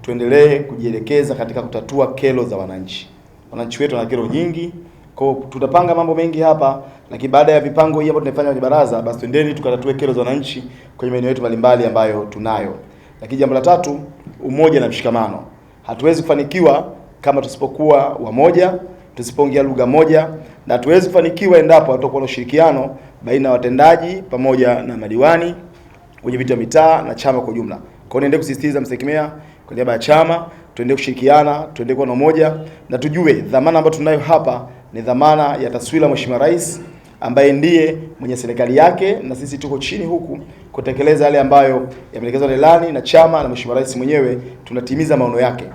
tuendelee kujielekeza katika kutatua kero za wananchi. Wananchi wetu wana kero nyingi. Kwa hiyo tutapanga mambo mengi hapa, lakini baada ya vipango hii ambayo tunafanya kwenye baraza, basi twendeni tukatatue kero za wananchi kwenye maeneo yetu mbalimbali ambayo tunayo. Lakini jambo la tatu, umoja na mshikamano. Hatuwezi kufanikiwa kama tusipokuwa wamoja, tusipoongea lugha moja, na hatuwezi kufanikiwa endapo hatutakuwa na ushirikiano baina ya watendaji pamoja na madiwani, kwenye viti vya mitaa na chama kwa ujumla. Kwa hiyo niendelee kusisitiza Mzee Kimea kwa niaba ya chama, tuendelee kushirikiana, tuendelee kuwa na umoja, na tujue dhamana ambayo tunayo hapa ni dhamana ya taswira Mheshimiwa Rais ambaye ndiye mwenye serikali yake, na sisi tuko chini huku kutekeleza yale ambayo yameelekezwa na ilani na chama na Mheshimiwa Rais mwenyewe, tunatimiza maono yake.